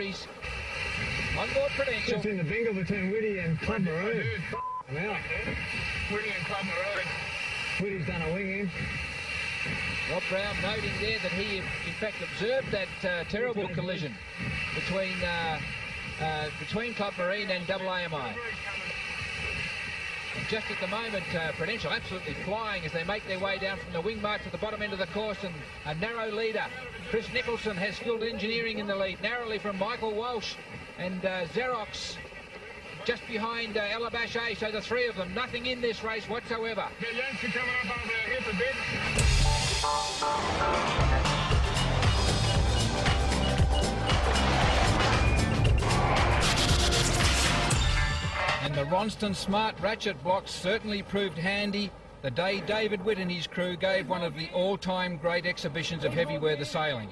series. On board Prudential. Just in the bingo between Whitty and Club Maroon. I'm out. Whitty and Club Maroon. Whitty's done a wing in. Rob Brown noting there that he, in fact, observed that terrible collision between Club Marine and AAMI. And just at the moment, Prudential absolutely flying as they make their way down from the wing mark to the bottom end of the course, and a narrow leader. Chris Nicholson has Skilled Engineering in the lead, narrowly from Michael Walsh and Xerox just behind Elabache. So the three of them, nothing in this race whatsoever. Yeah, Yankee coming up over the hip a bit. And the Ronston Smart ratchet blocks certainly proved handy the day David Witt and his crew gave one of the all-time great exhibitions of heavy weather sailing.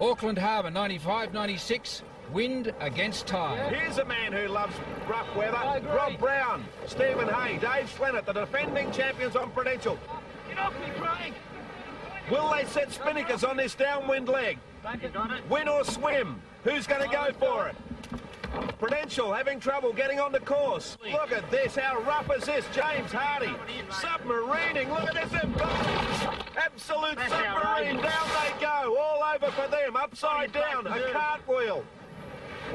Auckland Harbour, 95-96, wind against tide. Here's a man who loves rough weather. Rob Brown, Stephen Hay, Dave Slennett, the defending champions on Prudential. Get off me, Craig! Will they set spinnakers on this downwind leg? Win or swim? Who's going to go for it? Prudential having trouble getting on the course. Look at this, how rough is this? James Hardy, submarining, look at this, absolute submarine, down they go, all over for them, upside down, a cartwheel.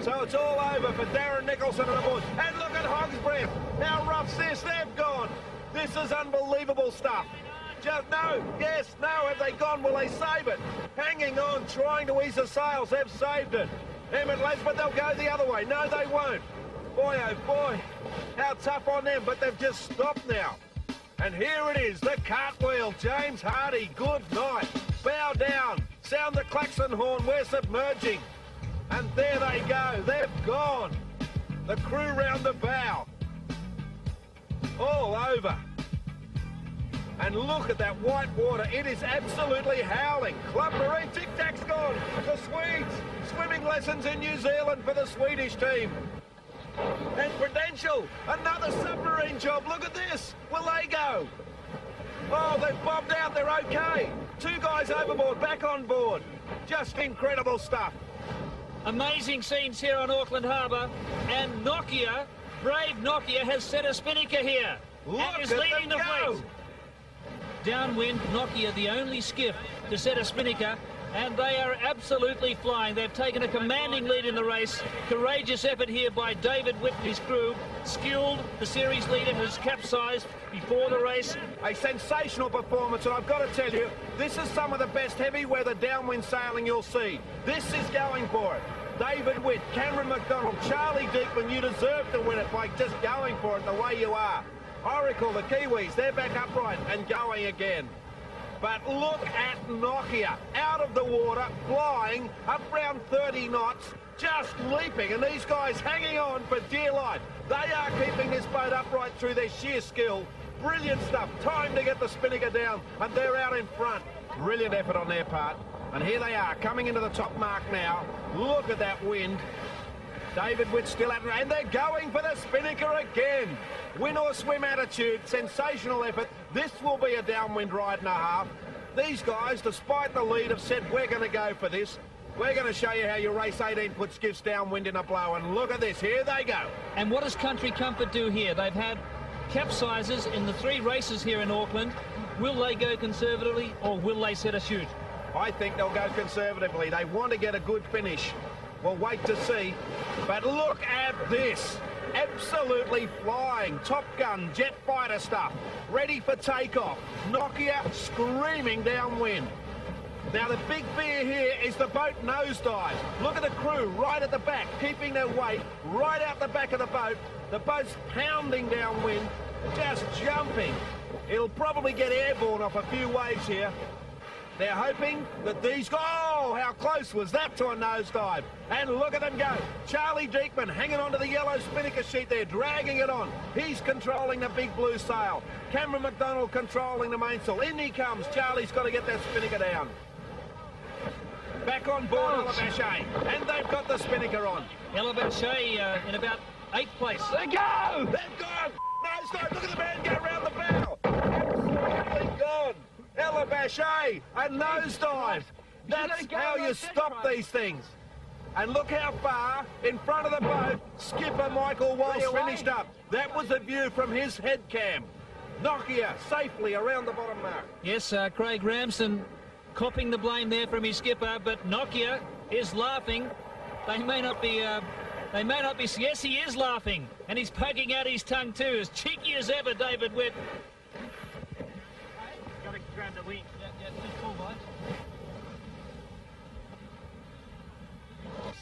So it's all over for Darren Nicholson and the boys. And look at Hog's Breath, how rough's this? They've gone. This is unbelievable stuff. Just no, yes, no, have they gone? Will they save it? Hanging on, trying to ease the sails, they've saved it. Emmett but they'll go the other way. No, they won't. Boy, oh boy, how tough on them, but they've just stopped now. And here it is, the cartwheel. James Hardy, good night. Bow down, sound the klaxon horn, we're submerging. And there they go, they've gone. The crew round the bow. All over. And look at that white water. It is absolutely howling. Club Marine, Tic Tac's gone. The Swedes. Swimming lessons in New Zealand for the Swedish team. And Prudential, another submarine job. Look at this. Will they go? Oh, they've bobbed out. They're okay. Two guys overboard, back on board. Just incredible stuff. Amazing scenes here on Auckland Harbour. And Nokia, brave Nokia, has set a spinnaker here. Look and is at leading them the go. fleet. Downwind, Nokia, the only skiff to set a spinnaker, and they are absolutely flying. They've taken a commanding lead in the race. Courageous effort here by David Witt and his crew. Skilled, the series leader, has capsized before the race. A sensational performance, and I've got to tell you, this is some of the best heavy weather downwind sailing you'll see. This is going for it. David Witt, Cameron McDonald, Charlie Diekman, you deserve to win it by just going for it the way you are. Oracle, the Kiwis, they're back upright and going again. But look at Nokia, out of the water, flying, up around 30 knots, just leaping, and these guys hanging on for dear life. They are keeping this boat upright through their sheer skill. Brilliant stuff. Time to get the spinnaker down, and they're out in front. Brilliant effort on their part. And here they are, coming into the top mark now. Look at that wind. David Witt still at it, and they're going for the spinnaker again. Win or swim attitude, sensational effort. This will be a downwind ride and a half. These guys, despite the lead, have said, we're going to go for this. We're going to show you how you race 18-foot skiffs downwind in a blow, and look at this, here they go. And what does Country Comfort do here? They've had capsizes in the 3 races here in Auckland. Will they go conservatively, or will they set a shoot? I think they'll go conservatively. They want to get a good finish. We'll wait to see. But look at this. Absolutely flying. Top Gun, jet fighter stuff. Ready for takeoff. Nokia screaming downwind. Now the big fear here is the boat nosedive. Look at the crew right at the back, keeping their weight right out the back of the boat. The boat's pounding downwind, just jumping. It'll probably get airborne off a few waves here. They're hoping that these... Oh, how close was that to a nosedive? And look at them go. Charlie Diekman hanging onto the yellow spinnaker sheet there, dragging it on. He's controlling the big blue sail. Cameron McDonald controlling the mainsail. In he comes. Charlie's got to get that spinnaker down. Back on board, Elabache. And they've got the spinnaker on. Elabache in about 8th place. They go! They've gone! Nosedive, look at the man go round the bow. Absolutely gone. Elabache, a nosedive. That's how you stop these things. And look how far in front of the boat skipper Michael Walsh finished up. That was a view from his head cam. Nokia safely around the bottom mark. Yes, Craig Ramsden copping the blame there from his skipper, but Nokia is laughing. They may not be, yes, he is laughing, and he's poking out his tongue too, as cheeky as ever, David Witt. Got to grab the wing. Just full bite.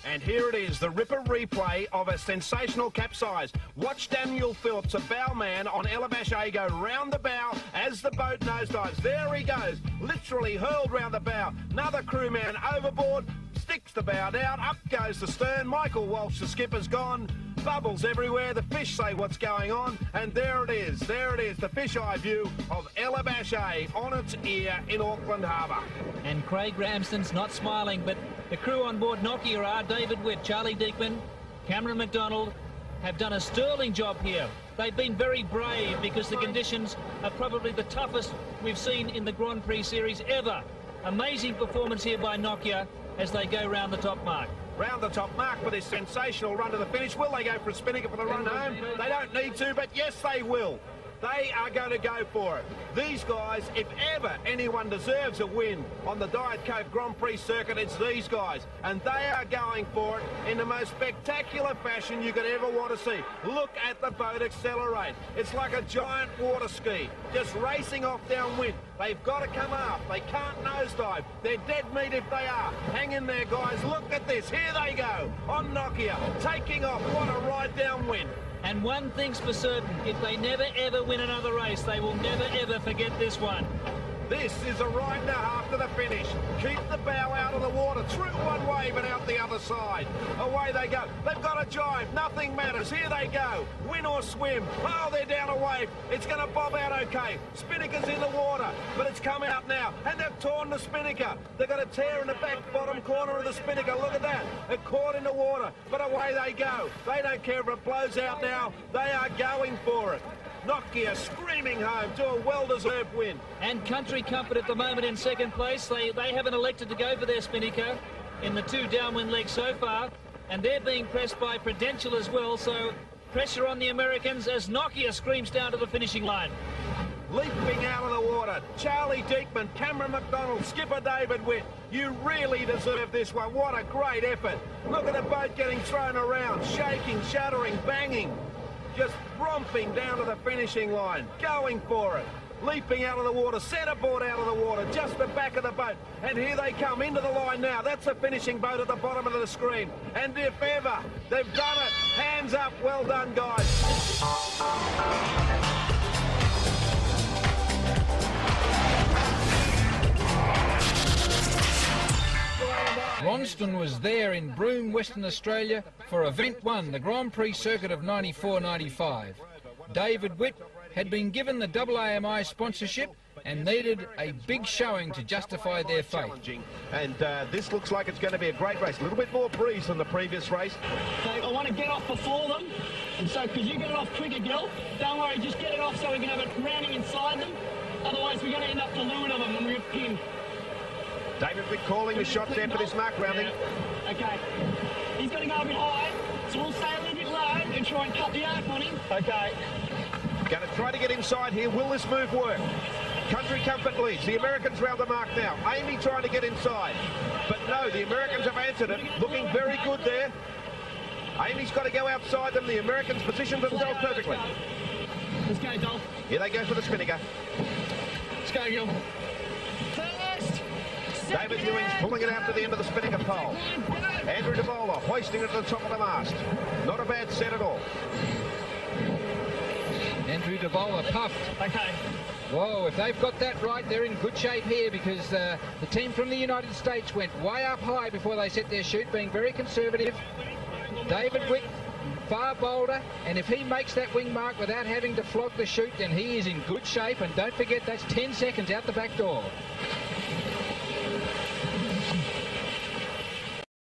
And here it is, the ripper replay of a sensational capsize. Watch Daniel Phillips, a bowman on Elabash A, go round the bow as the boat nosedives. There he goes, literally hurled round the bow. Another crewman overboard, sticks the bow down, up goes the stern. Michael Walsh, the skipper's gone. Bubbles everywhere, the fish say what's going on, and there it is, the fish-eye view of Elabash A on its ear in Auckland Harbour. And Craig Ramsden's not smiling, but the crew on board Nokia are David Witt, Charlie Diekman, Cameron McDonald, have done a sterling job here. They've been very brave because the conditions are probably the toughest we've seen in the Grand Prix series ever. Amazing performance here by Nokia as they go round the top mark. Round the top mark for this sensational run to the finish. Will they go for a spinnaker for the run home? They don't need to, but yes, they will. They are going to go for it. These guys, if ever anyone deserves a win on the Diet Coke Grand Prix circuit, it's these guys. And they are going for it in the most spectacular fashion you could ever want to see. Look at the boat accelerate. It's like a giant water ski, just racing off downwind. They've got to come up. They can't nosedive. They're dead meat if they are. Hang in there, guys. Look at this. Here they go on Nokia, taking off. What a ride downwind. And one thing's for certain, if they never ever win another race, they will never ever forget this one. This is a ride and a half to the finish. Keep the bow out of the water. Through one wave and out the other side. Away they go. They've got a jibe. Nothing matters. Here they go. Win or swim. Oh, they're down a wave. It's going to bob out okay. Spinnaker's in the water, but it's come out now. And they've torn the spinnaker. They've got a tear in the back bottom corner of the spinnaker. Look at that. It caught in the water, but away they go. They don't care if it blows out now. They are going for it. Nokia screaming home to a well-deserved win. And Country Comfort at the moment in second place. They haven't elected to go for their spinnaker in the two downwind legs so far, and they're being pressed by Prudential as well, so pressure on the Americans as Nokia screams down to the finishing line. Leaping out of the water, Charlie Diekman, Cameron McDonald, skipper David Witt. You really deserve this one. What a great effort. Look at the boat getting thrown around, shaking, shuddering, banging. Just romping down to the finishing line, going for it. Leaping out of the water, centreboard out of the water, just the back of the boat. And here they come into the line now. That's the finishing boat at the bottom of the screen. And if ever, they've done it. Hands up. Well done, guys. Ronston was there in Broome, Western Australia for Event 1, the Grand Prix circuit of 94-95. David Witt had been given the AAMI sponsorship and needed a big showing to justify their fate. And this looks like it's going to be a great race. A little bit more breeze than the previous race. So I want to get off before them. And so could you get it off quicker, Gil? Don't worry, just get it off so we can have it rounding inside them. Otherwise we're going to end up deluding them and we're pinned. David Witt calling the shots there for this mark rounding. Yeah. Okay. He's going to go a bit high, so we'll stay a little bit low and try and cut the arc on him. Okay. Going to try to get inside here. Will this move work? Country Comfort leads. The Americans round the mark now. Amy trying to get inside. But no, the Americans have answered it. Looking very good there. Amy's got to go outside them. The Americans position themselves perfectly. Let's go, Dolph. Here they go for the spinnaker. Let's go, Gil. First. David Ewing's pulling it out to the end of the spinnaker pole. Andrew DeVola hoisting it to the top of the mast. Not a bad set at all. Andrew DeVola puffed. Okay. Whoa, if they've got that right, they're in good shape here because the team from the United States went way up high before they set their chute, being very conservative. David Witt, far bolder, and if he makes that wing mark without having to flog the chute, then he is in good shape. And don't forget, that's 10 seconds out the back door.